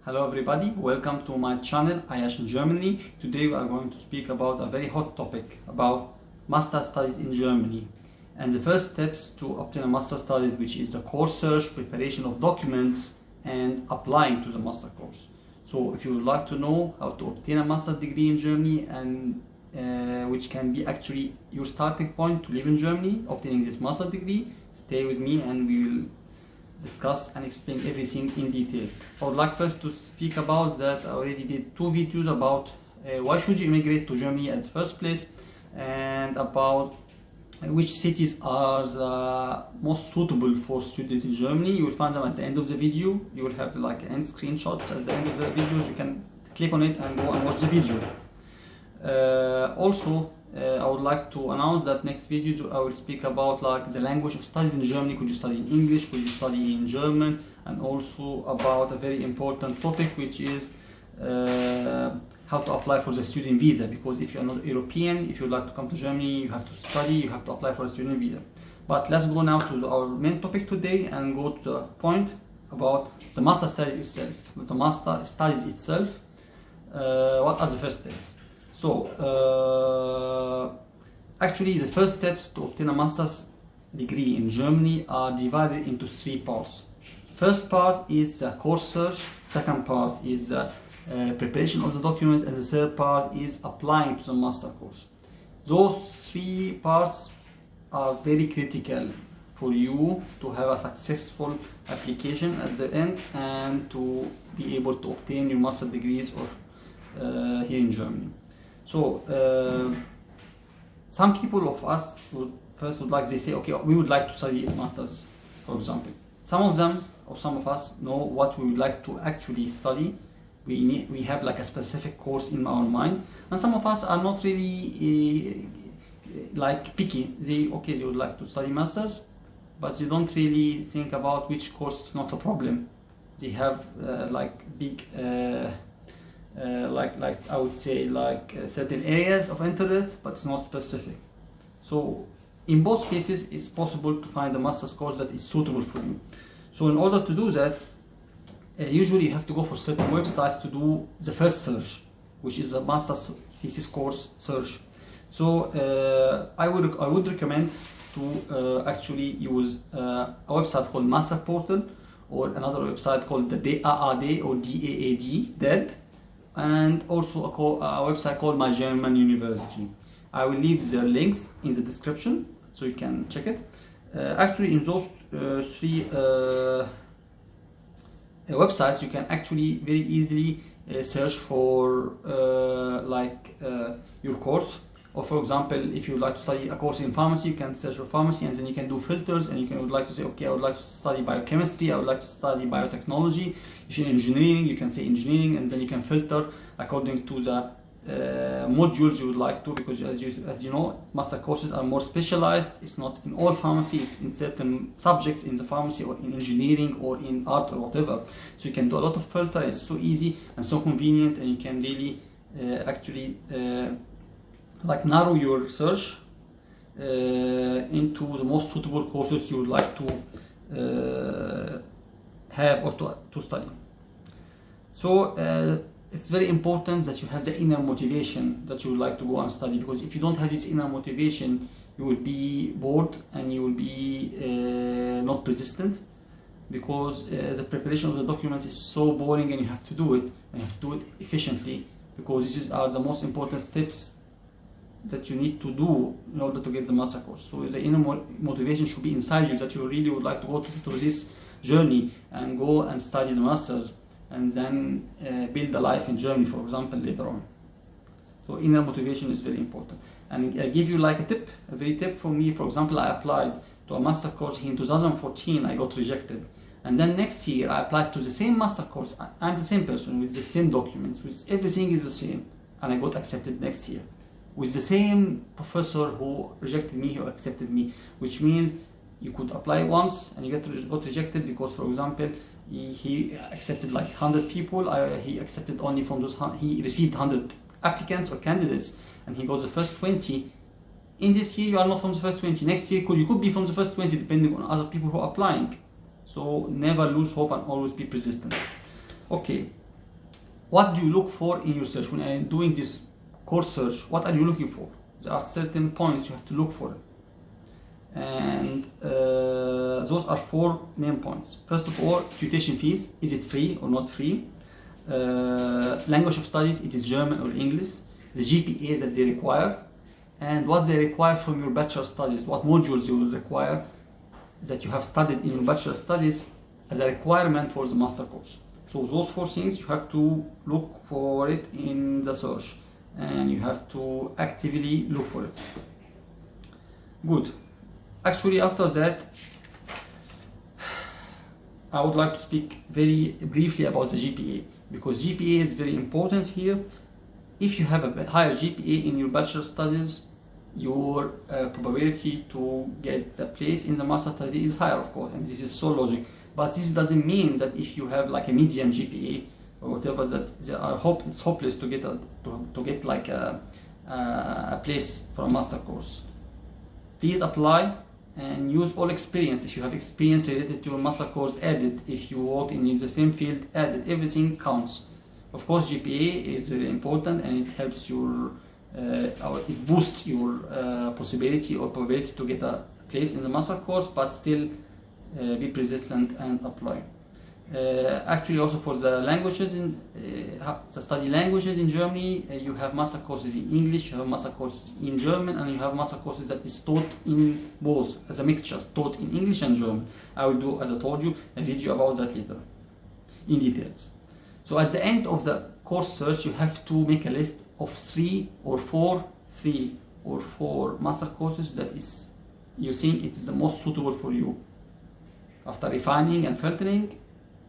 Hello everybody, welcome to my channel Ayash in Germany. Today we are going to speak about a very hot topic about master studies in Germany and the first steps to obtain a master studies, which is the course search, preparation of documents and applying to the master course. So if you would like to know how to obtain a master's degree in Germany and which can be actually your starting point to live in Germany, obtaining this master's degree, stay with me and we will discuss and explain everything in detail. I would like first to speak about that I already did two videos about why should you immigrate to Germany at the first place, and about which cities are the most suitable for students in Germany. You will find them at the end of the video. You will have like end screenshots at the end of the videos. You can click on it and go and watch the video. I would like to announce that next videos I will speak about like the language of studies in Germany. Could you study in English? Could you study in German? And also about a very important topic, which is how to apply for the student visa. Because if you are not European, if you would like to come to Germany, you have to study, you have to apply for a student visa. But let's go now to our main topic today and go to the point about the master studies itself. The master studies itself, what are the first steps? So, actually the first steps to obtain a master's degree in Germany are divided into three parts. First part is the course search, second part is the preparation of the documents, and the third part is applying to the master course. Those three parts are very critical for you to have a successful application at the end and to be able to obtain your master's degrees here in Germany. So some people of us they say, okay, we would like to study a master's, for example. Some of them or some of us know what we would like to actually study. We have like a specific course in our mind, and some of us are not really like picky. They would like to study masters, but they don't really think about which course is not a problem. They have like big I would say certain areas of interest, but it's not specific. So in both cases it's possible to find a master's course that is suitable for you. So in order to do that, usually you have to go for certain websites to do the first search, which is a master's thesis course search. So I would recommend to actually use a website called Master Portal, or another website called the DAAD or DAAD, and also a website called My German University. I will leave the links in the description so you can check it. Actually, in those three websites, you can actually very easily search for your course. Or for example, if you would like to study a course in pharmacy, you can search for pharmacy, and then you can do filters, and would like to say, okay, I would like to study biochemistry, I would like to study biotechnology. If you're in engineering, you can say engineering, and then you can filter according to the modules you would like to, because as you know, master courses are more specialized. It's not in all pharmacy, it's in certain subjects in the pharmacy or in engineering or in art or whatever. So you can do a lot of filter. It's so easy and so convenient, and you can really narrow your search into the most suitable courses you would like to have or to study. So it's very important that you have the inner motivation that you would like to go and study, because if you don't have this inner motivation, you will be bored and you will be not persistent, because the preparation of the documents is so boring, and you have to do it, and you have to do it efficiently, because these are the most important steps that you need to do in order to get the master course. So the inner motivation should be inside you, that you really would like to go to this journey and go and study the masters, and then build a life in Germany, for example, later on. So inner motivation is very important. And I give you like a very tip from me. For example, I applied to a master course in 2014, I got rejected. And then next year I applied to the same master course. I'm the same person with the same documents, with everything is the same, and I got accepted next year with the same professor who rejected me, who accepted me. Which means you could apply once and you got rejected because, for example, he accepted like 100 people. He accepted only from those, he received 100 applicants or candidates, and he got the first 20. In this year you are not from the first 20. Next year you could be from the first 20, depending on other people who are applying. So never lose hope and always be persistent. Okay, what do you look for in your search? When I'm doing this course search, what are you looking for? There are certain points you have to look for it. And those are 4 main points. First of all, tuition fees. Is it free or not free? Language of studies, it is German or English. The GPA that they require, and what they require from your bachelor studies, what modules you will require that you have studied in your bachelor studies as a requirement for the master course. So those 4 things you have to look for it in the search, and you have to actively look for it. Good. Actually, after that, I would like to speak very briefly about the GPA, because GPA is very important here. If you have a higher GPA in your bachelor studies, your probability to get a place in the master studies is higher, of course, and this is so logic. But this doesn't mean that if you have like a medium GPA or whatever, that it's hopeless to get like a place for a master course. Please apply and use all experience. If you have experience related to your master course, add it. If you work in the same field, add it. Everything counts. Of course, GPA is very important, and it helps your, it boosts your possibility or probability to get a place in the master course, but still be persistent and apply. Actually, also for the languages, the study languages in Germany, you have master courses in English, you have master courses in German, and you have master courses that is taught in both, as a mixture, taught in English and German. I will do, as I told you, a video about that later, in details. So at the end of the course search, you have to make a list of 3 or 4 master courses that is, you think it is the most suitable for you. After refining and filtering,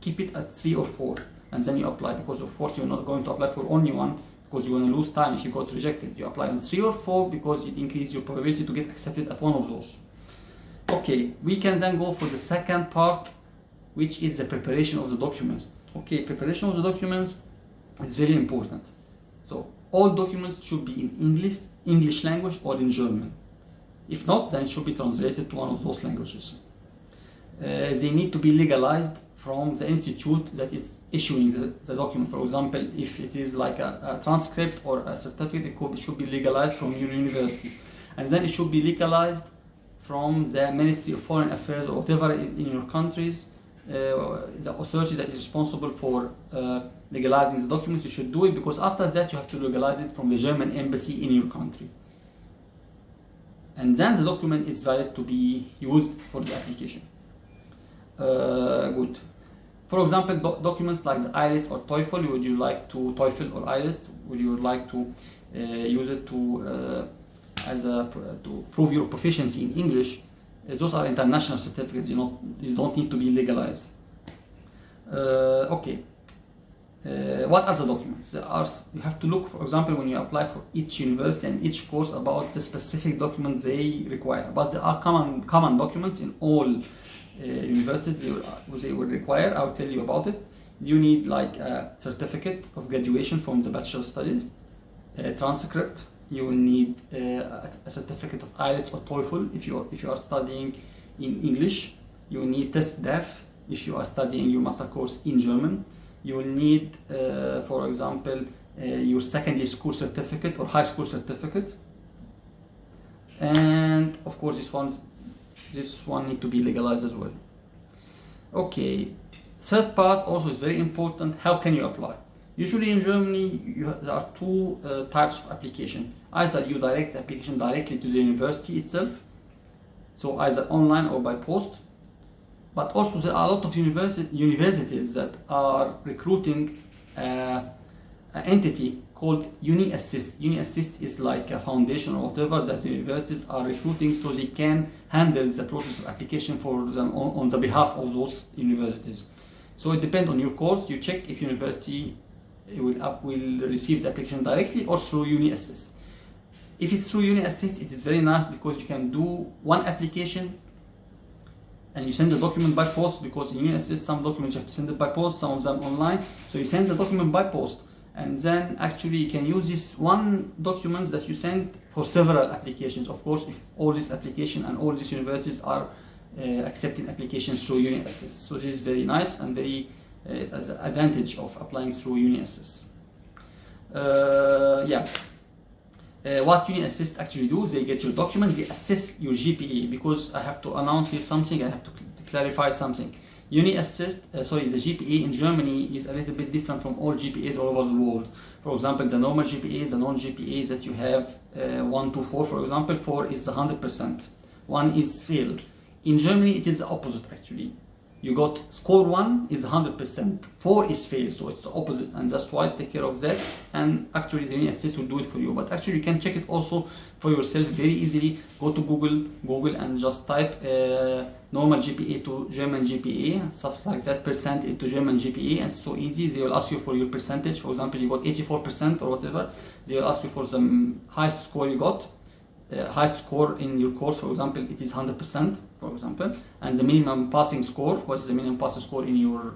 keep it at 3 or 4, and then you apply, because of course you're not going to apply for only one, because you're going to lose time if you got rejected. You apply on 3 or 4 because it increases your probability to get accepted at one of those. Okay, we can then go for the second part, which is the preparation of the documents. Okay, preparation of the documents is very important. So all documents should be in English language or in German. If not, then it should be translated to one of those languages. They need to be legalized from the institute that is issuing the document. For example, if it is like a transcript or a certificate, it should be legalized from your university. And then it should be legalized from the Ministry of Foreign Affairs or whatever in your countries. The authority that is responsible for legalizing the documents, you should do it, because after that you have to legalize it from the German embassy in your country. And then the document is valid to be used for the application. Good. For example, documents like the IELTS or TOEFL, would you like to, TOEFL or IELTS, would you like to use it to prove your proficiency in English? Those are international certificates. You don't need to be legalized. Okay. What are the documents? You have to look, for example, when you apply for each university and each course, about the specific documents they require. But there are common documents in all universities they will require. I will tell you about it. You need like a certificate of graduation from the bachelor studies, a transcript. You will need a certificate of IELTS or TOEFL if you are studying in English. You will need test DEF if you are studying your master course in German. You will need, for example, your secondary school certificate or high school certificate. And of course, this one need to be legalized as well. Okay, third part also is very important. How can you apply? Usually in Germany, there are 2 types of application. Either you direct the application directly to the university itself, so either online or by post. But also there are a lot of universities that are recruiting an entity called UniAssist. UniAssist is like a foundation or whatever that the universities are recruiting, so they can handle the process of application for them on the behalf of those universities. So it depends on your course. You check if university will receive the application directly or through UniAssist. If it's through UniAssist, it is very nice because you can do one application and you send the document by post, because in UniAssist some documents you have to send it by post, some of them online. So you send the document by post, and then actually you can use this one document that you send for several applications. Of course, if all these applications and all these universities are accepting applications through UniAssist. So this is very nice and very as an advantage of applying through UniAssist. What UniAssist actually do, they get your document, they assess your GPA, because I have to announce here something, I have to clarify something. UniAssist, the GPA in Germany is a little bit different from all GPAs all over the world. For example, the normal GPA, the non-GPA that you have, 1 to 4, for example, 4 is 100%, 1 is fail. In Germany, it is the opposite actually. You got score 1 is 100%, 4 is fail, so it's the opposite, and that's why take care of that, and actually the UniAssist will do it for you. But actually you can check it also for yourself very easily. Go to Google and just type normal GPA to German GPA and stuff like that, percent into German GPA, and it's so easy. They will ask you for your percentage. For example, you got 84% or whatever, they will ask you for the highest score you got. Highest score in your course, for example, it is 100%, for example, and the minimum passing score, what is the minimum passing score in your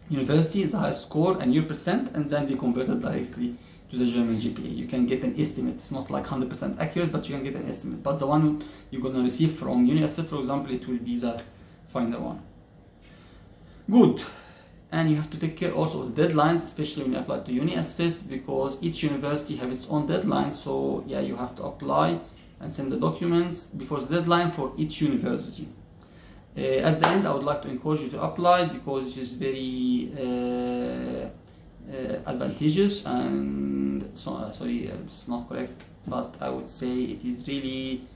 university, is the highest score and your percent, and then they convert it directly to the German GPA. You can get an estimate. It's not like 100% accurate, but you can get an estimate. But the one you're gonna receive from UniAssist, for example, it will be the final one. Good. And you have to take care also of the deadlines, especially when you apply to UniAssist, because each university have its own deadline. So yeah, you have to apply and send the documents before the deadline for each university. At the end, I would like to encourage you to apply, because it is very advantageous, and so, sorry, it's not correct, but I would say it is really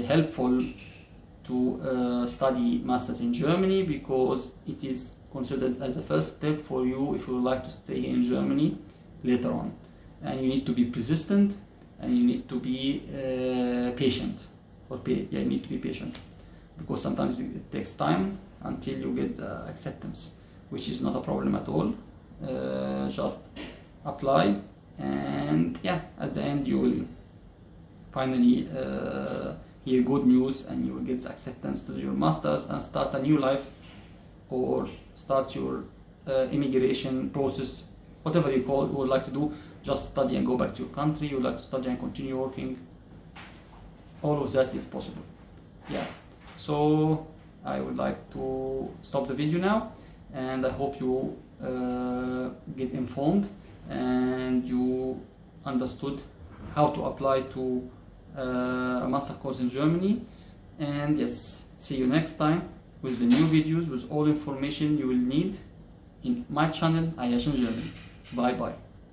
helpful to study masters in Germany, because it is considered as a first step for you if you would like to stay in Germany later on. And you need to be persistent, and you need to be patient, you need to be patient, because sometimes it takes time until you get the acceptance, which is not a problem at all. Just apply, and yeah, at the end you will finally hear good news, and you will get the acceptance to your masters and start a new life, or start your immigration process, whatever you would like to do. Just study and go back to your country. You would like to study and continue working. All of that is possible. Yeah. So I would like to stop the video now, and I hope you get informed and you understood how to apply to a master course in Germany. And yes, see you next time with the new videos, with all information you will need in my channel, Ayyash in Germany. Bye bye.